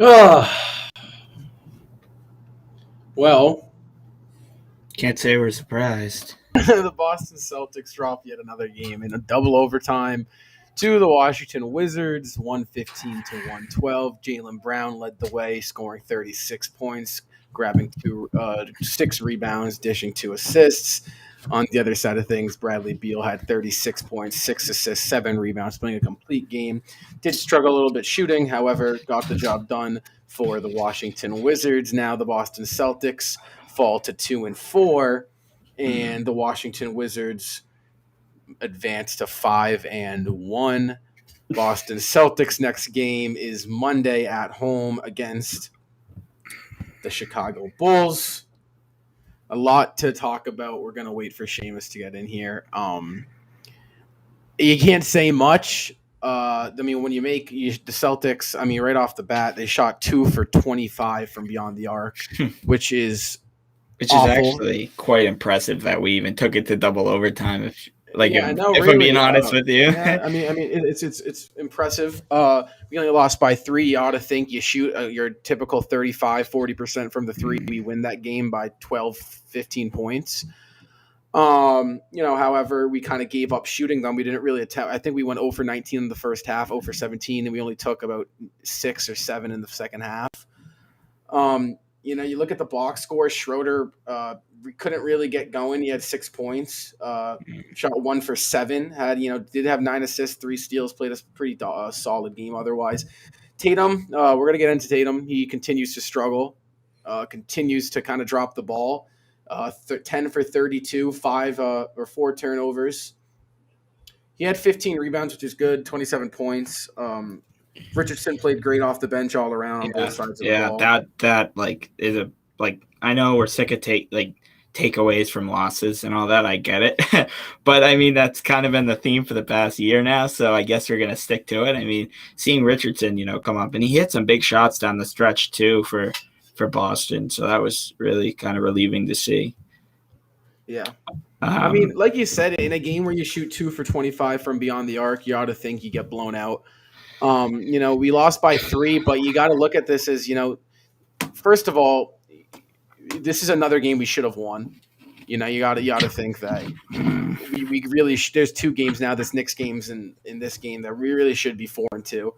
Uh, well, Can't say we're surprised. the Boston Celtics dropped yet another game in a double overtime to the Washington Wizards, 115 to 112. Jalen Brown led the way, scoring 36 points, grabbing 6 rebounds, dishing 2 assists. On the other side of things, Bradley Beal had 36 points, 6 assists, 7 rebounds, playing a complete game. Did struggle a little bit shooting, however, got the job done for the Washington Wizards. Now the Boston Celtics fall to 2-4, and the Washington Wizards advance to 5-1. Boston Celtics next game is Monday at home against the Chicago Bulls. A lot to talk about. We're gonna wait for Seamus to get in here. You can't say much. When you make the Celtics, right off the bat, they shot 2 for 25 from beyond the arc, which is awful. Actually quite impressive that we even took it to double overtime. If really, I'm being honest with you, it's impressive. We only lost by 3. You ought to think you shoot your typical 35-40% from the 3. We win that game by 12-15 points. However, we kind of gave up shooting them. We didn't really attempt. I think we went 0 for 19 in the first half, 0 for 17, and we only took about 6 or 7 in the second half. You look at the box score. Schroeder couldn't really get going. He had 6 points. Shot 1 for 7. Did have 9 assists, 3 steals. Played a pretty solid game. Otherwise, Tatum. We're gonna get into Tatum. He continues to struggle. Continues to kind of drop the ball. 10 for 32, 4 turnovers. He had 15 rebounds, which is good. 27 points. Richardson played great off the bench all around on both sides of the ball. That is a I know we're sick of takeaways from losses and all that. I get it, but that's kind of been the theme for the past year now. So I guess we're gonna stick to it. Seeing Richardson, come up, and he hit some big shots down the stretch too for Boston. So that was really kind of relieving to see. Yeah. Like you said, in a game where you shoot 2 for 25 from beyond the arc, you ought to think you get blown out. We lost by 3, but you got to look at this as, first of all, this is another game we should have won. You got to think that we really there's 2 games now. This Knicks games in this game that we really should be 4-2.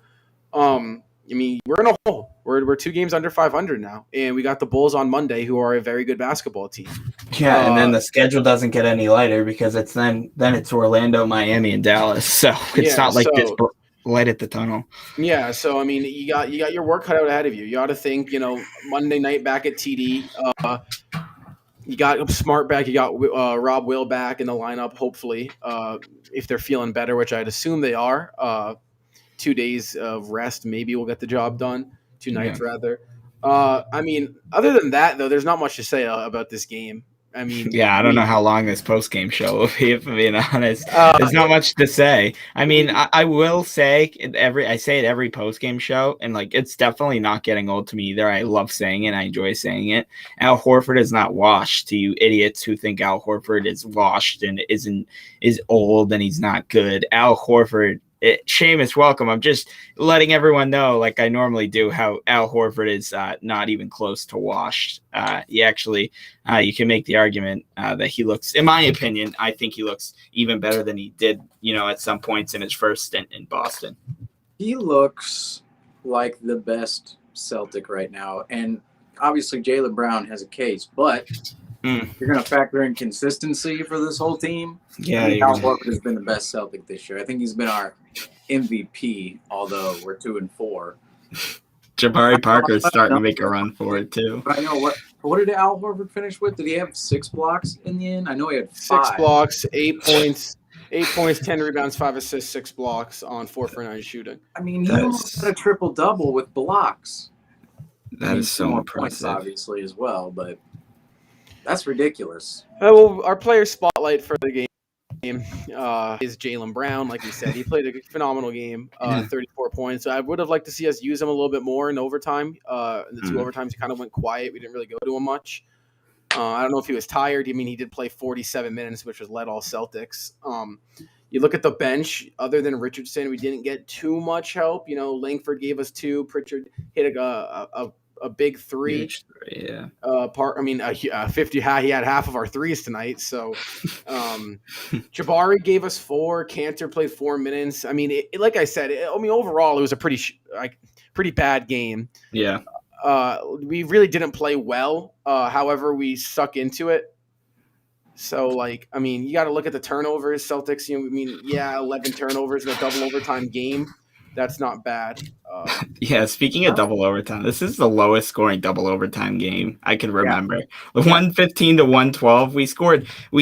We're in a hole. We're 2 games under 500 now, and we got the Bulls on Monday, who are a very good basketball team. Yeah, and then the schedule doesn't get any lighter because it's then it's Orlando, Miami, and Dallas. So it's not like this light at the tunnel. Yeah, so you got your work cut out ahead of you. You ought to think, Monday night back at TD. You got Smart back. You got Rob Will back in the lineup. Hopefully, if they're feeling better, which I'd assume they are. 2 days of rest, maybe we'll get the job done. 2 nights, rather. Other than that, though, there's not much to say about this game. I don't know how long this post-game show will be, if I'm being honest. There's not much to say. I will say I say it every post-game show, and it's definitely not getting old to me either. I love saying it. I enjoy saying it. Al Horford is not washed. To you idiots who think Al Horford is washed and is old and he's not good, Al Horford. Seamus, welcome. I'm just letting everyone know, like I normally do, how Al Horford is not even close to washed. You can make the argument that he looks, in my opinion, I think he looks even better than he did, at some points in his first stint in Boston. He looks like the best Celtic right now. And obviously Jalen Brown has a case, but you're going to factor in consistency for this whole team. Yeah, Al Horford has been the best Celtic this year. I think he's been our MVP, although we're 2-4. Jabari Parker's starting to make a run for it too. But I know what did Al Horford finish with? Did he have 6 blocks in the end? I know he had 5. 6 blocks, 8 points, 10 rebounds, 5 assists, 6 blocks on 4 for 9 shooting. He almost had a triple-double with blocks. That is so impressive. Points, obviously, as well, but that's ridiculous. Our player spotlight for the game is Jalen Brown. Like you said, he played a phenomenal game, 34 points. I would have liked to see us use him a little bit more in overtime. In the 2 overtimes, he kind of went quiet. We didn't really go to him much. I don't know if he was tired. He did play 47 minutes, which was led all Celtics. You look at the bench. Other than Richardson, we didn't get too much help. Langford gave us 2. Pritchard hit a big 3. Huge 3, yeah. 50. He had half of our threes tonight. So, Jabari gave us 4. Cantor played 4 minutes. I mean, like I said, overall it was a pretty bad game. Yeah. We really didn't play well. However, we stuck into it. So, you got to look at the turnovers. Celtics, 11 turnovers in a double overtime game. That's not bad. Yeah, speaking of double overtime, this is the lowest scoring double overtime game I can remember. 115 to 112. We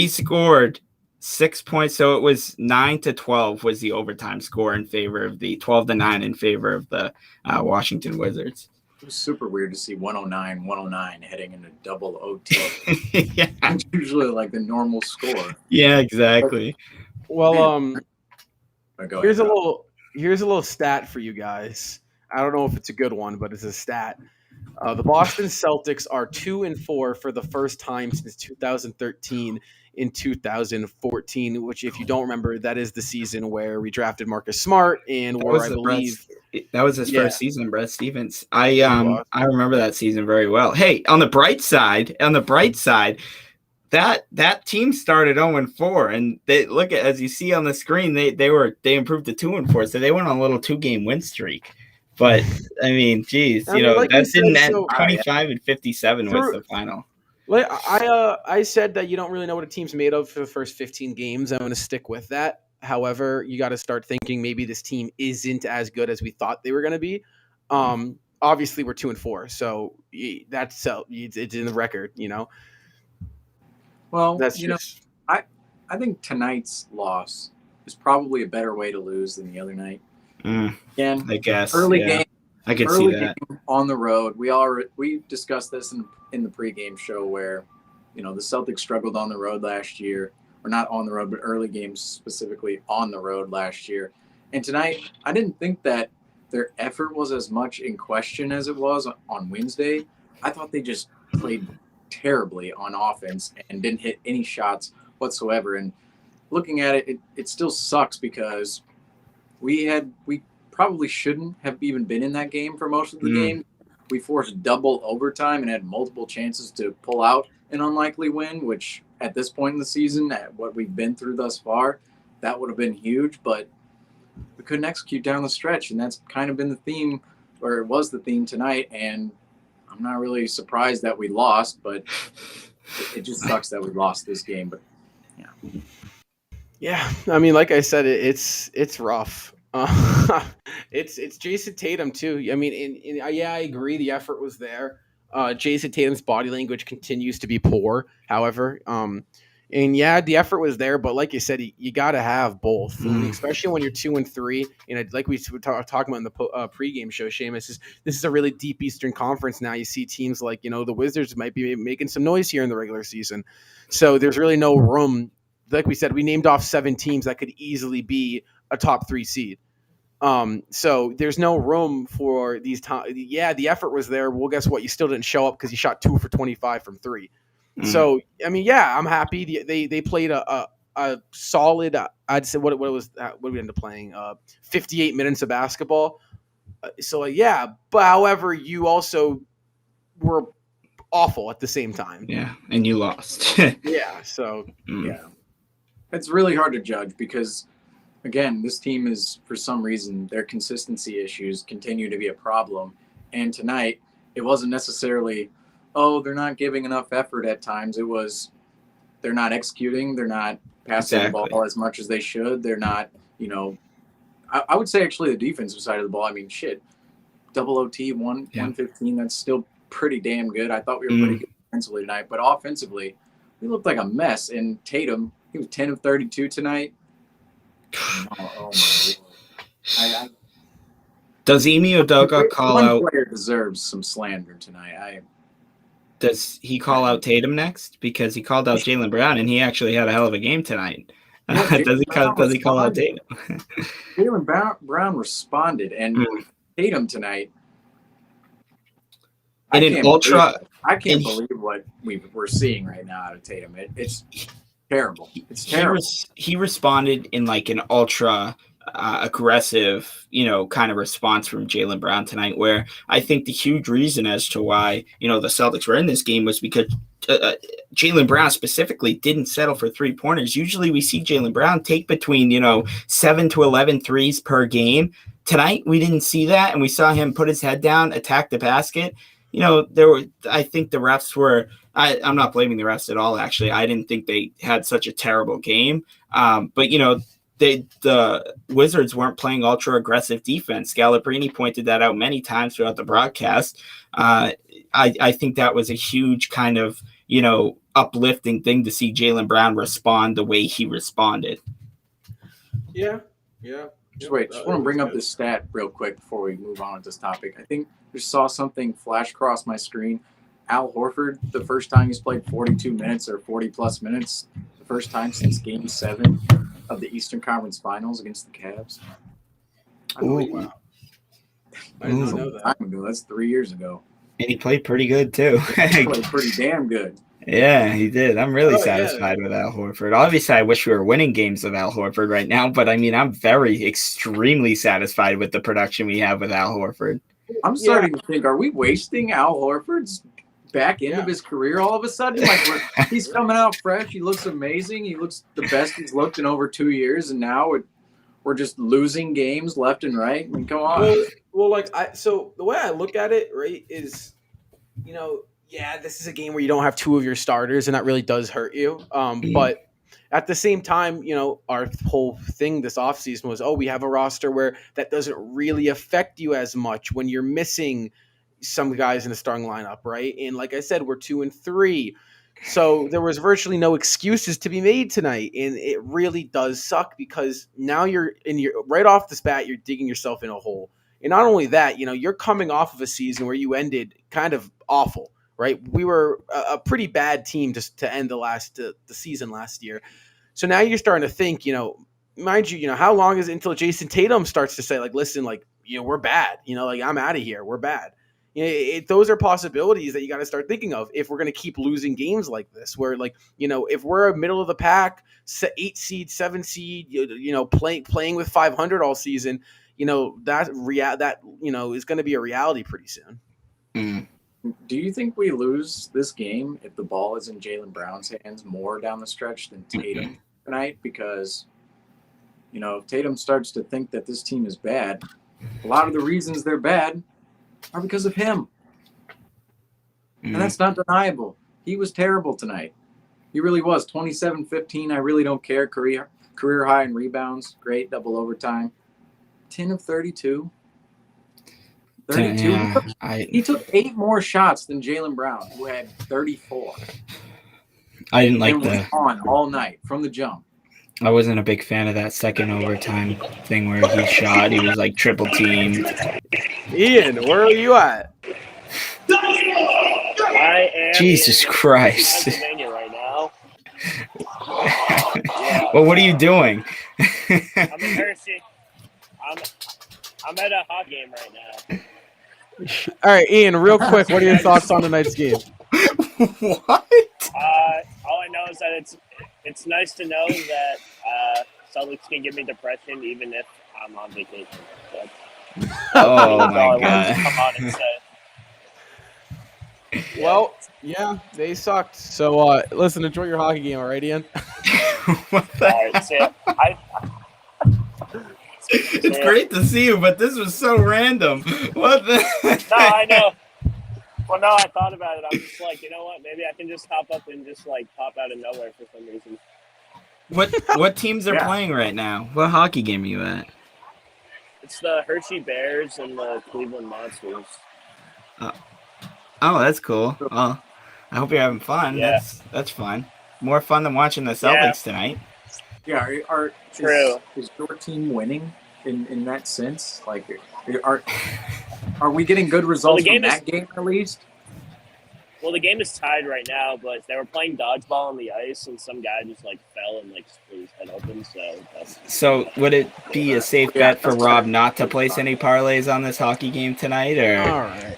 scored 6 points, so it was 9-12 was the overtime score in favor of the 12-9 in favor of the Washington Wizards. It was super weird to see 109 heading into double OT. Yeah. It's usually like the normal score. Yeah, exactly. Well, here's a little stat for you guys. I don't know if it's a good one, but it's a stat. The Boston Celtics are 2-4 for the first time since 2013 in 2014, which, if you don't remember, that is the season where we drafted Marcus Smart and where I believe that was his first season, Brad Stevens. I remember that season very well. Hey, on the bright side, that team started 0-4, and they look at, as you see on the screen, they improved to 2-4, so they went on a little 2-game win streak. But I mean, geez, that didn't end. 25-57 was the final. I said that you don't really know what a team's made of for the first 15 games. I'm going to stick with that. However, you got to start thinking maybe this team isn't as good as we thought they were going to be. Obviously, we're 2-4, so it's in the record, Well, that's I think tonight's loss is probably a better way to lose than the other night. Again, I guess early game. I could see that on the road. We discussed this in the pregame show where, the Celtics struggled on the road last year, or not on the road, but early games specifically on the road last year. And tonight, I didn't think that their effort was as much in question as it was on Wednesday. I thought they just played terribly on offense and didn't hit any shots whatsoever. And looking at it, it still sucks because we probably shouldn't have even been in that game for most of the game. We forced double overtime and had multiple chances to pull out an unlikely win, which at this point in the season, at what we've been through thus far, that would have been huge, but we couldn't execute down the stretch. And that's kind of been the theme, or it was the theme tonight. And I'm not really surprised that we lost, but it just sucks that we lost this game. But yeah. I mean, like I said, it's rough. It's Jason Tatum too. I mean, I agree. The effort was there. Jason Tatum's body language continues to be poor. However, the effort was there. But like you said, you got to have both, especially when you're 2-3. Like we were talking about in the pregame show, Seamus, this is a really deep Eastern Conference now. You see teams like the Wizards might be making some noise here in the regular season, so there's really no room. Like we said, we named off 7 teams that could easily be a top 3 seed. So there's no room for these the effort was there. Well, guess what? You still didn't show up because you shot 2 for 25 from 3. So, I mean, I'm happy. They played a solid, I'd say, what did we end up playing? 58 minutes of basketball. But however, you also were awful at the same time. Yeah. And you lost. So. Yeah. It's really hard to judge because, again, this team is, for some reason, their consistency issues continue to be a problem. And tonight, it wasn't necessarily, they're not giving enough effort at times. It was, they're not executing. They're not passing the ball as much as they should. They're not, I would say actually the defensive side of the ball. I mean, double OT, 115, that's still pretty damn good. I thought we were pretty good defensively tonight. But offensively, we looked like a mess. And Tatum, he was 10 of 32 tonight. Oh my Lord. Does Ime Udoka call out? One player deserves some slander tonight. Does he call out Tatum next? Because he called out Jalen Brown, and he actually had a hell of a game tonight. Does he call out Tatum? Jalen Brown responded, and Tatum tonight. I can't believe what we're seeing right now out of Tatum. terrible. It's terrible. He responded in like an ultra aggressive, kind of response from Jalen Brown tonight, where I think the huge reason as to why, the Celtics were in this game was because Jalen Brown specifically didn't settle for 3-pointers. Usually we see Jalen Brown take between, 7 to 11 threes per game. Tonight, we didn't see that, and we saw him put his head down, attack the basket. I think the refs were, I'm not blaming the refs at all, actually. I didn't think they had such a terrible game. But, the Wizards weren't playing ultra aggressive defense. Scalabrine pointed that out many times throughout the broadcast. I think that was a huge kind of, uplifting thing to see Jalen Brown respond the way he responded. Yeah. Just wait, just want to bring up this stat real quick before we move on with this topic. I think I just saw something flash across my screen. Al Horford, the first time he's played 42 minutes or 40-plus minutes, the first time since Game 7 of the Eastern Conference Finals against the Cavs. Wow. I didn't know that. Time ago. That's 3 years ago. And he played pretty good, too. He played pretty damn good. Yeah, he did. I'm really satisfied with Al Horford. Obviously, I wish we were winning games with Al Horford right now, but I mean, I'm extremely satisfied with the production we have with Al Horford. I'm starting to think, are we wasting Al Horford's back end of his career all of a sudden? Like, he's coming out fresh. He looks amazing. He looks the best he's looked in over 2 years, and now we're just losing games left and right. I mean, come on. Well, so the way I look at it, right, is, this is a game where you don't have two of your starters, and that really does hurt you. But at the same time, our whole thing this offseason was, we have a roster where that doesn't really affect you as much when you're missing some guys in the starting lineup, right? And like I said, we're 2-3. So there was virtually no excuses to be made tonight. And it really does suck because now you're right off the bat, you're digging yourself in a hole. And not only that, you're coming off of a season where you ended kind of awful, right? We were a pretty bad team just to end the season last year. So now you're starting to think, mind you, how long is it until Jason Tatum starts to say, like, listen, like, we're bad, I'm out of here. We're bad. Those are possibilities that you got to start thinking of if we're going to keep losing games like this, where, like, if we're a middle of the pack, 8 seed, 7 seed, playing with 500 all season, that is going to be a reality pretty soon. Mm. Do you think we lose this game if the ball is in Jalen Brown's hands more down the stretch than Tatum tonight? Because, if Tatum starts to think that this team is bad, a lot of the reasons they're bad are because of him. And that's not deniable. He was terrible tonight. He really was. 27-15, I really don't care. Career high in rebounds. Great, double overtime. 10 of 32. 32. He took 8 more shots than Jalen Brown, who had 34. I didn't like that. On all night from the jump. I wasn't a big fan of that second overtime thing where he shot. He was like triple teamed. Ian, where are you at? I am Jesus Christ. Pennsylvania right now. Well, what are you doing? I'm in Hershey. I'm at a hockey game right now. All right, Ian, real quick, what are your thoughts on tonight's game? What? All I know is that it's nice to know that Celtics can give me depression even if I'm on vacation. Oh my God! Come on and say. Well, yeah, they sucked. So listen, enjoy your hockey game, all right, Ian? All right, see ya. It's great to see you, but this was so random. What the? No, I know. Well, no, I thought about it. I'm just like, you know what? Maybe I can just hop up and just like pop out of nowhere for some reason. What teams are playing right now? What hockey game are you at? It's the Hershey Bears and the Cleveland Monsters. Oh, that's cool. Well, I hope you're having fun. Yeah. That's fun. More fun than watching the Celtics tonight. Yeah, True. Is your team winning in that sense? Like, are we getting good results from that game at least? Well, the game is tied right now, but they were playing dodgeball on the ice, and some guy just like fell and like split his head open. So would it be a safe bet for Rob not to place any parlays on this hockey game tonight, or? All right.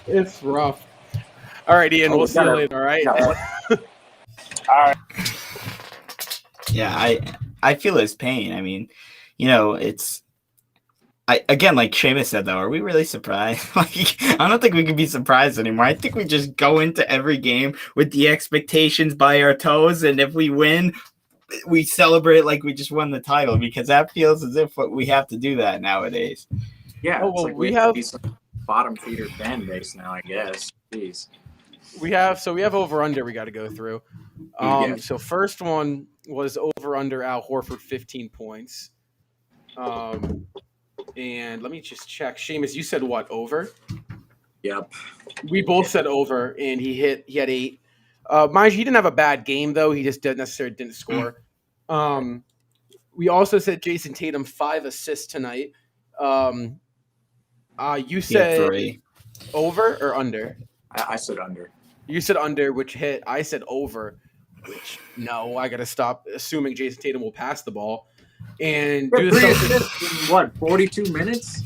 It's rough. All right, Ian. We'll see you later. All right. All right. Yeah, I feel his pain. I mean, it's again, like Seamus said, though, are we really surprised? I don't think we can be surprised anymore. I think we just go into every game with the expectations by our toes, and if we win, we celebrate like we just won the title, because that feels as if we have to do that nowadays. Yeah, Oh, well, we have some bottom feeder fan base now, I guess. Jeez. We have over under we got to go through. Yeah. So first one was over under Al Horford 15 points. And let me just check. Seamus, you said what, over? Yep. We both said over, and he had 8. Mind you, he didn't have a bad game though. He just didn't score. We also said Jason Tatum 5 assists tonight. You said 3. over or under? I said under. You said under, which hit. I said over, which no. I got to stop assuming Jason Tatum will pass the ball. And do the Celtics in what, 42 minutes?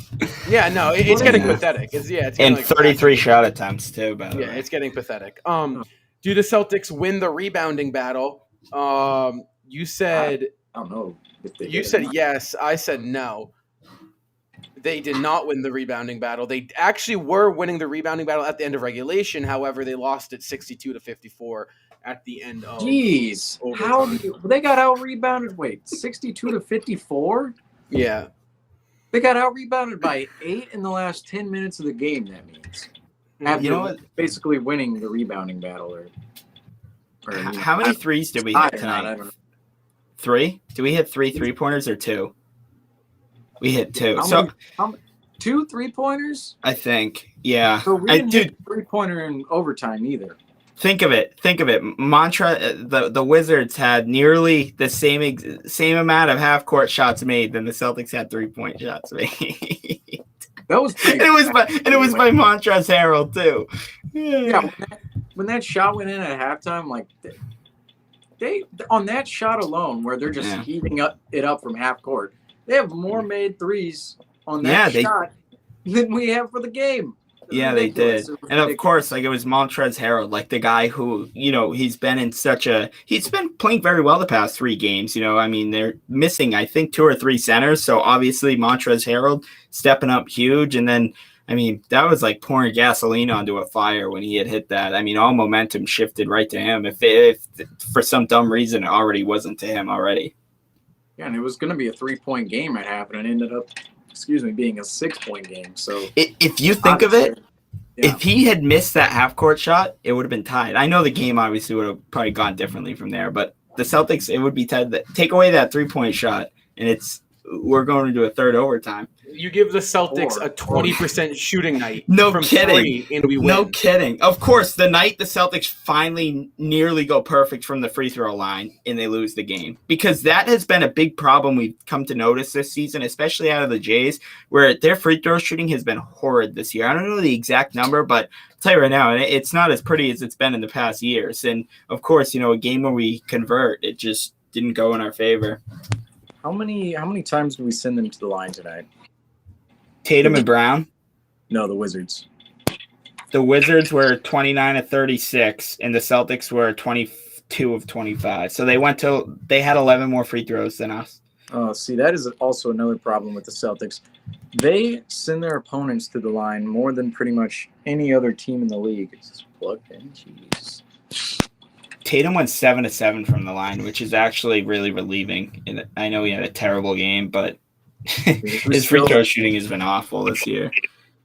Yeah, no, it's getting pathetic. It's and like 33 shot attempts too. By the way, it's getting pathetic. Do the Celtics win the rebounding battle? You said I don't know. You said yes. I said no. They did not win the rebounding battle. They actually were winning the rebounding battle at the end of regulation. However, they lost it 62-54 at the end of. Jeez, they got out rebounded? Wait, 62-54? Yeah, they got out rebounded by 8 in the last 10 minutes of the game. That means after basically winning the rebounding battle. How many threes did we hit tonight? 3? Do we hit 3 3-pointers or 2? We hit 2. How 2 3-pointers? I think, yeah. So we didn't hit 3-pointer in overtime either. Think of it. The Wizards had nearly the same amount of half-court shots made than the Celtics had 3-point shots made. That was pretty. It was by Montrezl Harrell too. Yeah, when that shot went in at halftime, like they on that shot alone, where they're just heaving it up from half court, they have more made threes on that shot than we have for the game. Yeah, they did. And of course, like, it was Montrezl Harrell, like the guy who, he's been playing very well the past 3 games. I mean, they're missing, I think, 2 or 3 centers. So obviously Montrezl Harrell stepping up huge. And then, I mean, that was like pouring gasoline onto a fire when he had hit that. I mean, all momentum shifted right to him. If for some dumb reason it already wasn't to him already. Yeah, and it was going to be a 3-point game at half, and it ended up being a 6-point game. So if you think of it, if he had missed that half-court shot, it would have been tied. I know the game obviously would have probably gone differently from there, but the Celtics, it would be tied. Take away that 3-point shot, and we're going to do a third overtime. You give the Celtics a 20% shooting night. No from kidding. 3 and we win. No kidding. Of course, the night the Celtics finally nearly go perfect from the free throw line and they lose the game. Because that has been a big problem we've come to notice this season, especially out of the Jays, where their free throw shooting has been horrid this year. I don't know the exact number, but I'll tell you right now, it's not as pretty as it's been in the past years. And, of course, a game where we convert, it just didn't go in our favor. How many times did we send them to the line tonight? Tatum and Brown? No, the Wizards. The Wizards were 29 of 36, and the Celtics were 22 of 25. So they had 11 more free throws than us. Oh, see, that is also another problem with the Celtics. They send their opponents to the line more than pretty much any other team in the league. It's just plugged in. Jeez. Tatum went 7 of 7 from the line, which is actually really relieving. And I know he had a terrible game, but his free throw shooting has been awful this year.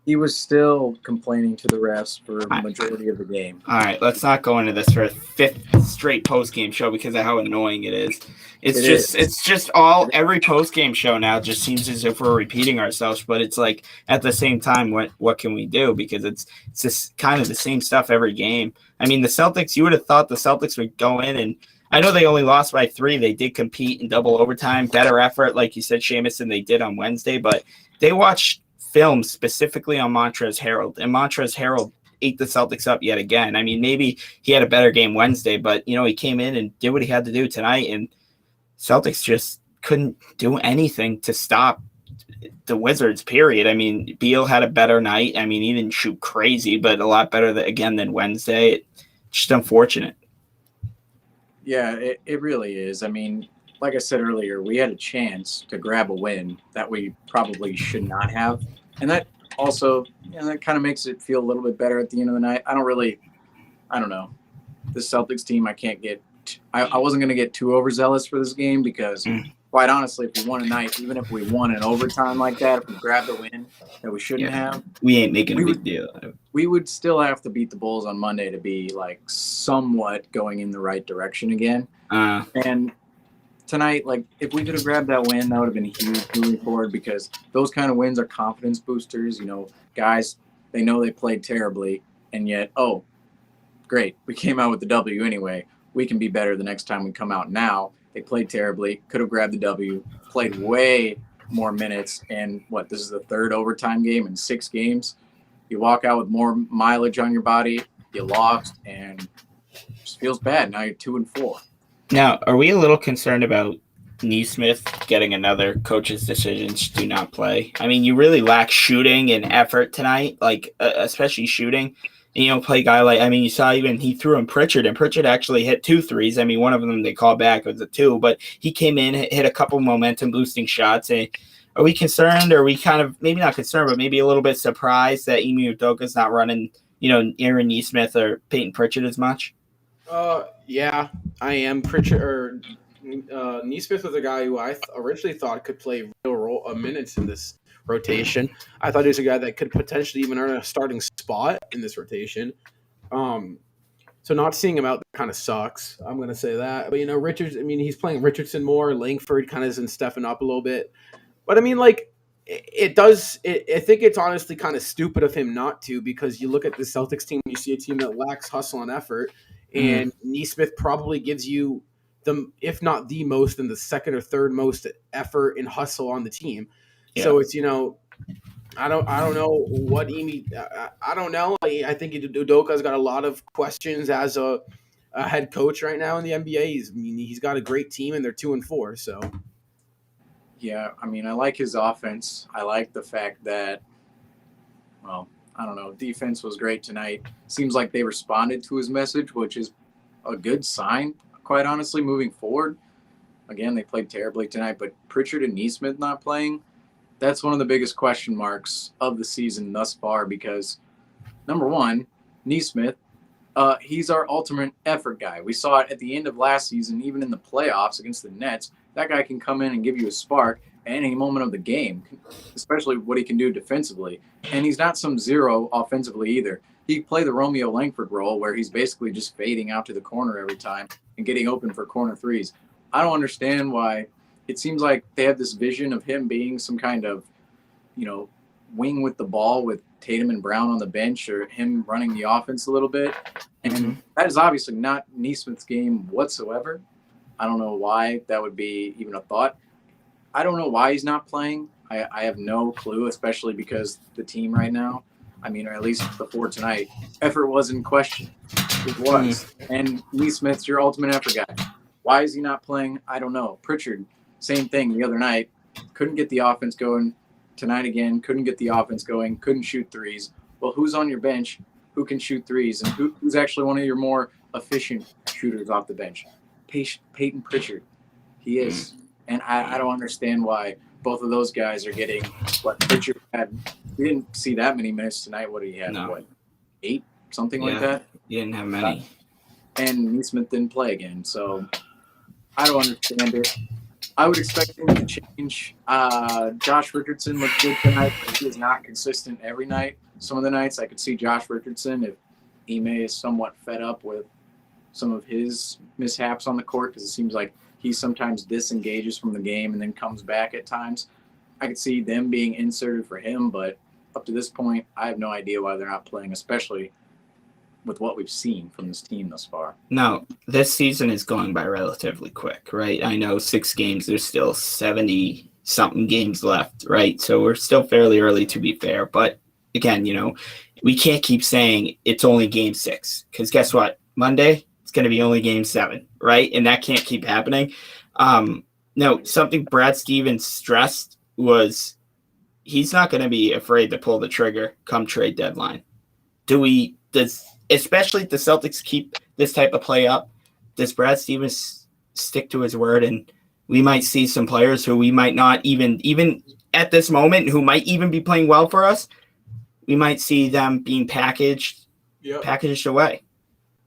He was still complaining to the refs for the majority of the game. All right, let's not go into this for a 5th straight post-game show because of how annoying it is. It's just every post-game show now just seems as if we're repeating ourselves, but it's like at the same time, what can we do? Because it's just kind of the same stuff every game. I mean, the Celtics, you would have thought the Celtics would go in, and I know they only lost by 3. They did compete in double overtime, better effort, like you said, Seamus, than they did on Wednesday, but they watched film specifically on Montrezl Harrell, and Montrezl Harrell ate the Celtics up yet again. I mean, maybe he had a better game Wednesday, but, he came in and did what he had to do tonight, and Celtics just couldn't do anything to stop the Wizards, period. I mean, Beal had a better night. I mean, he didn't shoot crazy, but a lot better than Wednesday. Just unfortunate. Yeah, it really is. I mean, like I said earlier, we had a chance to grab a win that we probably should not have. And that also, that kind of makes it feel a little bit better at the end of the night. I don't know. The Celtics team, I wasn't going to get too overzealous for this game because, quite honestly, if we won a night, even if we won in overtime like that, if we grabbed a win that we shouldn't have, we ain't making a big deal. We would still have to beat the Bulls on Monday to be like somewhat going in the right direction again. And tonight, like if we could have grabbed that win, that would have been huge moving forward because those kind of wins are confidence boosters. Guys, they know they played terribly, and yet, great, we came out with the W anyway. We can be better the next time we come out. Now they played terribly, could have grabbed the W, played way more minutes, and this is the third overtime game in 6 games. You walk out with more mileage on your body, you lost, and it just feels bad. Now you're 2-4. Now, are we a little concerned about Nesmith getting another coach's decisions do not play? I mean, you really lack shooting and effort tonight, like especially shooting. And, play a guy like, I mean, you saw even he threw in Pritchard, and Pritchard actually hit 2 threes. I mean, one of them they called back was a 2, but he came in, hit a couple momentum boosting shots. And are we concerned? Or are we kind of maybe not concerned, but maybe a little bit surprised that Emi Udoka's not running, Aaron Nesmith or Peyton Pritchard as much? Yeah, I am. Pritchard or Nesmith was a guy who I originally thought could play real minutes in this rotation. I thought he was a guy that could potentially even earn a starting spot in this rotation. So not seeing him out kind of sucks. I'm going to say that. But, Richards, I mean, he's playing Richardson more. Langford kind of isn't stepping up a little bit. But, I mean, like, I think it's honestly kind of stupid of him not to, because you look at the Celtics team, you see a team that lacks hustle and effort, and Nesmith probably gives you if not the most, then the second or third most effort and hustle on the team. Yeah. So it's, I don't know what I don't know. I think Udoka's got a lot of questions as a head coach right now in the NBA. He's got a great team and they're 2-4. So. Yeah, I mean, I like his offense. I like the fact that, I don't know, defense was great tonight. Seems like they responded to his message, which is a good sign, quite honestly, moving forward. Again, they played terribly tonight, but Pritchard and Nesmith not playing, that's one of the biggest question marks of the season thus far because, number one, Nesmith, he's our ultimate effort guy. We saw it at the end of last season, even in the playoffs against the Nets. That guy can come in and give you a spark at any moment of the game, especially what he can do defensively. And he's not some zero offensively either. He can play the Romeo Langford role where he's basically just fading out to the corner every time and getting open for corner threes. I don't understand why it seems like they have this vision of him being some kind of, wing with the ball with Tatum and Brown on the bench, or him running the offense a little bit. And that is obviously not Nesmith's game whatsoever. I don't know why that would be even a thought. I don't know why he's not playing. I have no clue, especially because the team right now, I mean, or at least before tonight, effort was in question. It was. And Nesmith's your ultimate effort guy. Why is he not playing? I don't know. Pritchard, same thing the other night. Couldn't get the offense going. Tonight again, couldn't get the offense going. Couldn't shoot threes. Well, who's on your bench who can shoot threes? And who's actually one of your more efficient shooters off the bench? Peyton Pritchard. He is. And I don't understand why both of those guys are getting what Pritchard had. We didn't see that many minutes tonight. What did he have? No. 8? Something like that? He didn't have many. And Nesmith didn't play again. So I don't understand it. I would expect him to change. Josh Richardson looked good tonight, but he is not consistent every night. Some of the nights I could see Josh Richardson, if Ime is somewhat fed up with some of his mishaps on the court, because it seems like he sometimes disengages from the game and then comes back at times. I could see them being inserted for him, but up to this point, I have no idea why they're not playing, especially with what we've seen from this team thus far. No, this season is going by relatively quick, right? I know 6 games, there's still 70-something games left, right? So we're still fairly early, to be fair. But again, we can't keep saying it's only game 6, because guess what? Monday, it's going to be only game 7, right? And that can't keep happening. No, something Brad Stevens stressed was he's not going to be afraid to pull the trigger come trade deadline. Especially if the Celtics keep this type of play up, does Brad Stevens stick to his word? And we might see some players who we might not even at this moment, who might even be playing well for us. We might see them being packaged away.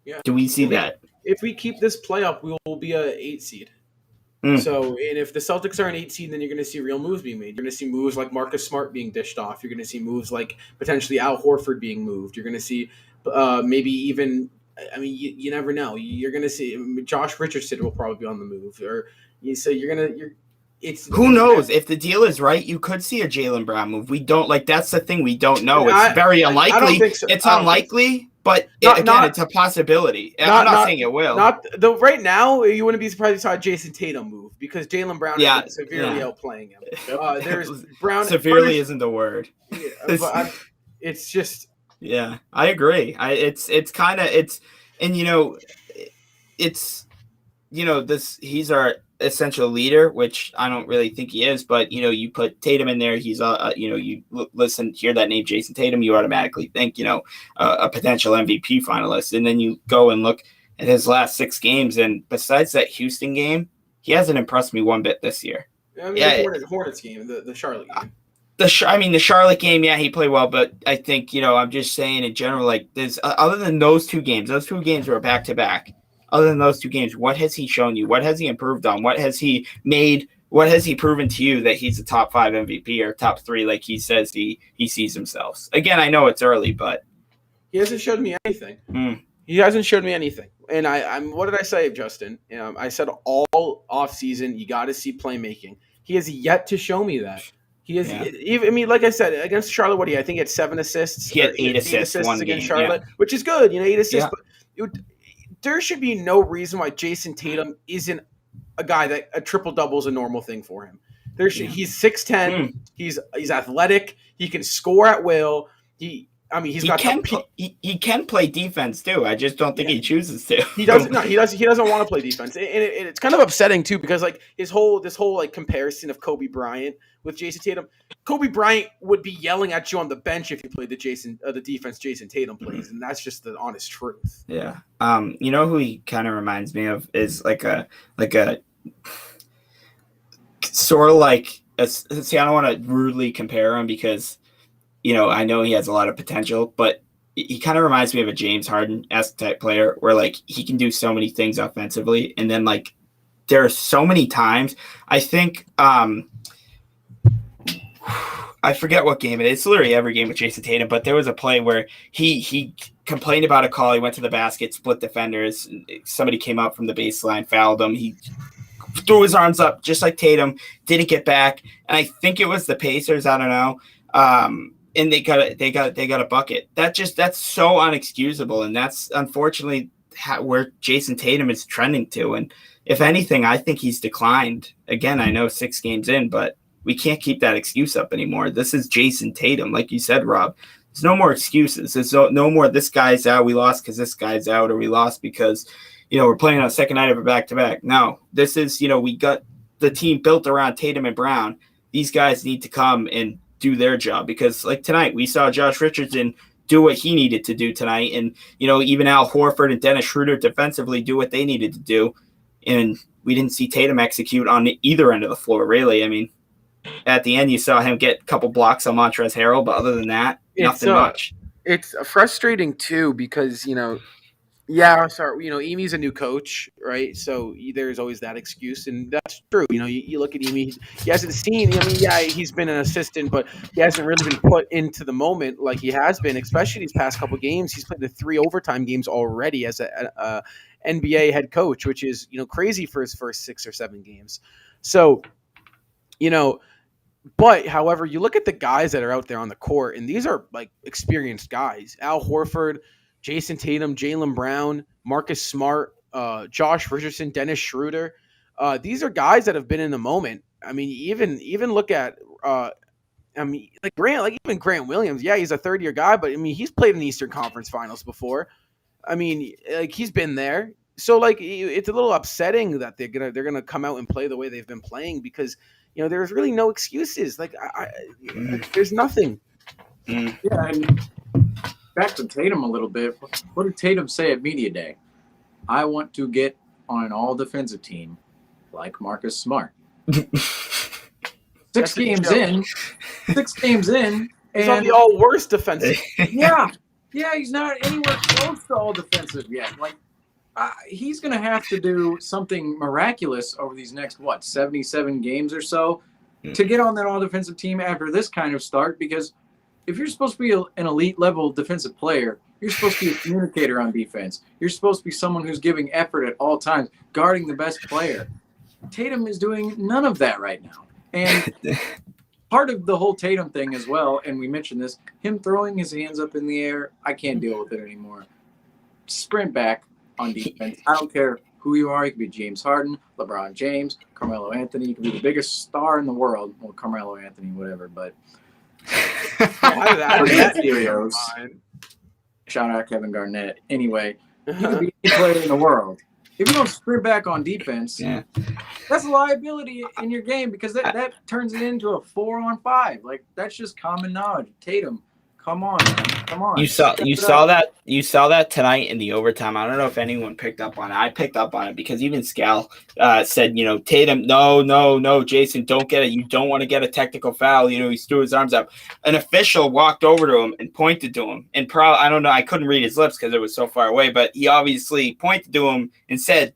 Yeah. Do we see that? If we keep this play up, we will be a 8 seed. So, and if the Celtics are an 8 seed, then you're going to see real moves being made. You're going to see moves like Marcus Smart being dished off. You're going to see moves like potentially Al Horford being moved. You're going to see maybe even, I mean, you never know. You're going to see Josh Richardson will probably be on the move. So who knows? If the deal is right, you could see a Jalen Brown move. We don't that's the thing. We don't know. It's very unlikely. I don't think so. It's unlikely. But it's a possibility. I'm not saying it will. Right now, you wouldn't be surprised if you saw a Jason Tatum move because Jalen Brown is severely outplaying him. There's Brown severely isn't the word. But it's just. Yeah, I agree. He's our essential leader, which I don't really think he is, but you put Tatum in there, he's you hear that name Jason Tatum, you automatically think a potential MVP finalist, and then you go and look at his last 6 games, and besides that Houston game, he hasn't impressed me one bit this year. I mean, the Hornets game, the Charlotte game. The Charlotte game, yeah, he played well, but I think I'm just saying in general, like there's other than those 2 games were back to back. Other than those 2 games, what has he shown you? What has he improved on? What has he made? What has he proven to you that he's a top 5 MVP or top 3 like he says he sees himself? Again, I know it's early, but he hasn't showed me anything. He hasn't showed me anything. And I'm what did I say, Justin? I said all offseason, you got to see playmaking. He has yet to show me that. He has. Yeah. I mean, like I said, against Charlotte, what do you? I think he had 7 assists. He had 8 assists one against game, Charlotte, which is good. 8 assists, but there should be no reason why Jason Tatum isn't a guy that a triple double is a normal thing for him. He's 6'10", he's athletic, he can score at will. He can play defense too. I just don't think he chooses to. He doesn't. No, he doesn't want to play defense, and it's kind of upsetting too because like this whole comparison of Kobe Bryant with Jason Tatum. Kobe Bryant would be yelling at you on the bench if you played the defense Jason Tatum plays, and that's just the honest truth. Yeah. Who he kind of reminds me of is like a sort of like see, I don't want to rudely compare him because I know he has a lot of potential, but he kind of reminds me of a James Harden-esque type player where like he can do so many things offensively, and then like there are so many times I think I forget what game it is. It's literally every game with Jason Tatum, but there was a play where he complained about a call. He went to the basket, split defenders. Somebody came up from the baseline, fouled him. He threw his arms up just like Tatum, didn't get back. And I think it was the Pacers. I don't know. And they got a bucket. That's so unexcusable. And that's unfortunately where Jason Tatum is trending to. And if anything, I think he's declined. Again, I know 6 games in, but we can't keep that excuse up anymore. This is Jason Tatum. Like you said, Rob, there's no more excuses. There's no more this guy's out. We lost because this guy's out, or we lost because, we're playing on a second night of a back-to-back. No, this is, we got the team built around Tatum and Brown. These guys need to come and do their job because like tonight we saw Josh Richardson do what he needed to do tonight. And, even Al Horford and Dennis Schroeder defensively do what they needed to do. And we didn't see Tatum execute on either end of the floor, really. I mean, at the end, you saw him get a couple blocks on Montrezl Harrell, but other than that, nothing much. It's frustrating too because Imi's a new coach, right? So there's always that excuse, and that's true. You look at Imi; he hasn't seen. He's been an assistant, but he hasn't really been put into the moment like he has been, especially these past couple games. He's played the 3 overtime games already as a NBA head coach, which is crazy for his first 6 or 7 games. So, But, however, you look at the guys that are out there on the court, and these are, like, experienced guys. Al Horford, Jason Tatum, Jalen Brown, Marcus Smart, Josh Richardson, Dennis Schroeder. These are guys that have been in the moment. I mean, even look at even Grant Williams. Yeah, he's a third-year guy, but, I mean, he's played in the Eastern Conference Finals before. I mean, like, he's been there. So like it's a little upsetting that they're gonna come out and play the way they've been playing because there's really no excuses. Like there's nothing. Yeah, and back to Tatum a little bit. What did Tatum say at media day? I want to get on an all defensive team like Marcus Smart. 6 games in, and he's on the all worst defensive. yeah, he's not anywhere close to all defensive yet. Like he's going to have to do something miraculous over these next 77 games or so to get on that all defensive team after this kind of start. Because if you're supposed to be an elite level defensive player, you're supposed to be a communicator on defense. You're supposed to be someone who's giving effort at all times, guarding the best player. Tatum is doing none of that right now. And part of the whole Tatum thing as well, and we mentioned this, him throwing his hands up in the air, I can't deal with it anymore. Sprint back on defense. I don't care who you are. You could be James Harden, LeBron James, Carmelo Anthony. You could be the biggest star in the world. Well, Carmelo Anthony, whatever, but shout out Kevin Garnett. Anyway, you could be any player in the world. If you don't sprint back on defense, that's a liability in your game because that turns it into a 4-on-5. Like that's just common knowledge. Tatum, come on. You saw that tonight in the overtime. I don't know if anyone picked up on it. I picked up on it because even Scal said, Tatum, no, Jason, don't get it. You don't want to get a technical foul. He threw his arms up. An official walked over to him and pointed to him. And I don't know, I couldn't read his lips because it was so far away, but he obviously pointed to him and said,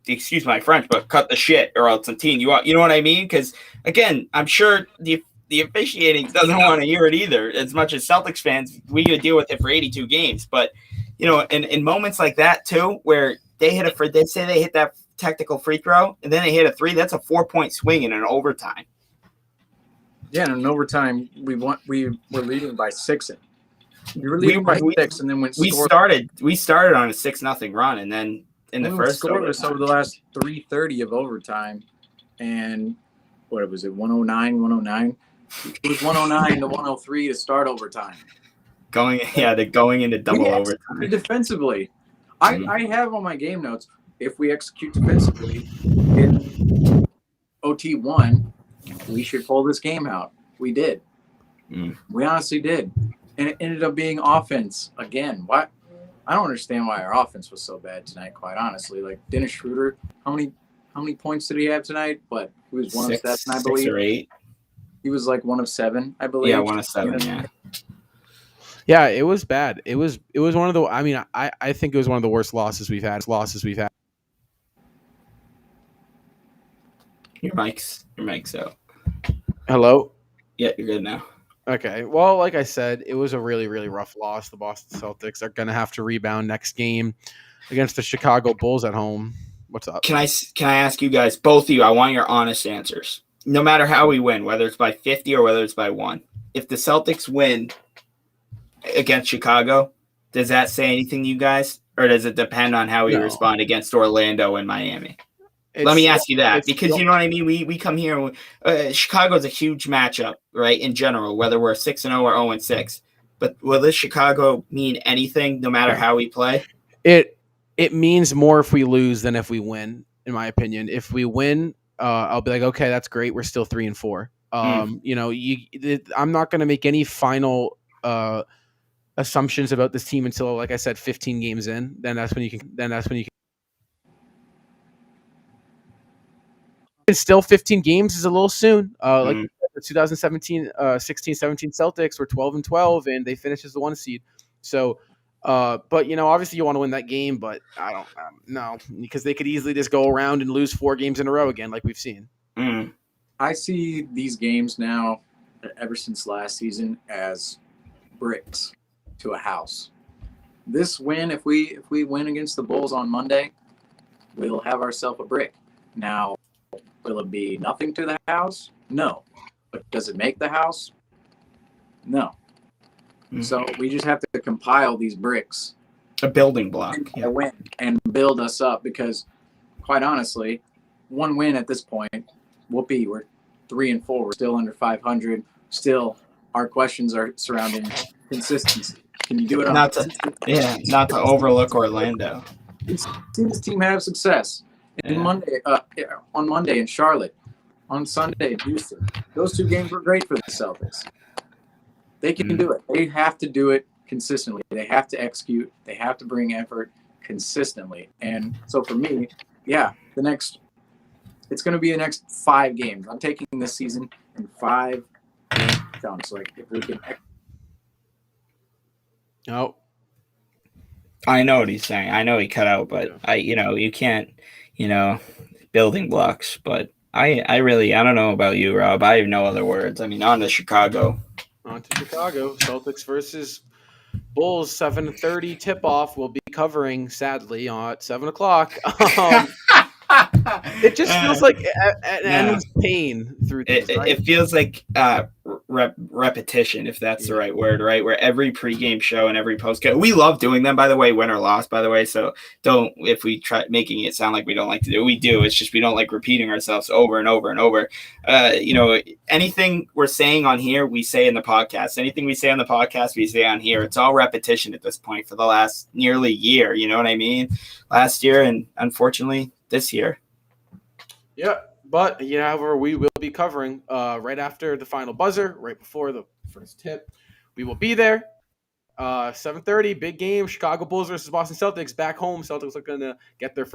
excuse my French, but cut the shit or else I'm teeing you up. You know what I mean? Because again, I'm sure the officiating doesn't want to hear it either. As much as Celtics fans, we got to deal with it for 82 games. But, in moments like that, too, where they say they hit that technical free throw, and then they hit a 3, that's a 4-point swing in an overtime. Yeah, in an overtime, we were leading by 6. We were leading by 6, and then we started on a 6-0 run, and then in the first scoreless over the last 3:30 of overtime, and what was it, 109? It was 109 to 103 to start overtime. Going into double overtime. Defensively, I have on my game notes, if we execute defensively in OT1, we should pull this game out. We did. We honestly did. And it ended up being offense again. Why? I don't understand why our offense was so bad tonight, quite honestly. Like Dennis Schroeder, how many points did he have tonight? But he was 1 of 7, I believe. 6 or 8. He was like 1 of 7, I believe. Yeah, 1 of 7, yeah. Yeah, it was bad. It was one of the I think it was one of the worst losses we've had. Your mic's out. Hello? Yeah, you're good now. Okay. Well, like I said, it was a really, really rough loss. The Boston Celtics are going to have to rebound next game against the Chicago Bulls at home. What's up? Can I ask you guys, both of you, I want your honest answers. No matter how we win, whether it's by 50 or whether it's by 1, if the Celtics win against Chicago, does that say anything to you guys? Or does it depend on how we respond against Orlando and Miami? Let me ask you that, because you know what I mean? We come here, Chicago's a huge matchup, right, in general, whether we're 6-0 or 0-6. But will this Chicago mean anything no matter how we play? It means more if we lose than if we win, in my opinion. If we win, I'll be like, okay, that's great. We're still 3-4. I'm not going to make any final assumptions about this team until, like I said, 15 games in. Then that's when you can. Still 15 games is a little soon. Like the 2017, 16-17 Celtics were 12-12, and they finished as the 1 seed. So, but obviously you want to win that game, but I don't know, because they could easily just go around and lose 4 games in a row again, like we've seen. I see these games now, ever since last season, as bricks to a house. This win, if we win against the Bulls on Monday, we'll have ourselves a brick. Now, will it be nothing to the house? No. But does it make the house? No. So we just have to compile these bricks. A building block. A win and build us up, because quite honestly, 1 win at this point, whoopee, we're 3-4. We're still under 500. Still, our questions are surrounding consistency. Can you do it? Not to overlook Orlando. We've seen this team have success. Yeah. On Monday in Charlotte, on Sunday in Houston. Those 2 games were great for the Celtics. They can do it. They have to do it consistently. They have to execute. They have to bring effort consistently. And so for me, it's going to be the next 5 games. I'm taking this season in 5 chunks. Like if we can. No. I know what he's saying. I know he cut out, but you can't, building blocks. But I don't know about you, Rob. I have no other words. I mean, on to Chicago. Celtics versus Bulls, 7:30 tip-off. We'll be covering, sadly, at 7 o'clock. It just feels like an endless pain through this. It feels like repetition, if that's the right word, right? Where every pregame show and every postgame, we love doing them, by the way, win or loss, by the way. So if we try making it sound like we don't like to do it, we do. It's just we don't like repeating ourselves over and over and over. Anything we're saying on here, we say in the podcast. Anything we say on the podcast, we say on here. It's all repetition at this point for the last nearly year. You know what I mean? Last year and unfortunately this year. Yeah. But, however, we will be covering right after the final buzzer, right before the first tip. We will be there. 7:30, big game. Chicago Bulls versus Boston Celtics. Back home, Celtics are going to get their first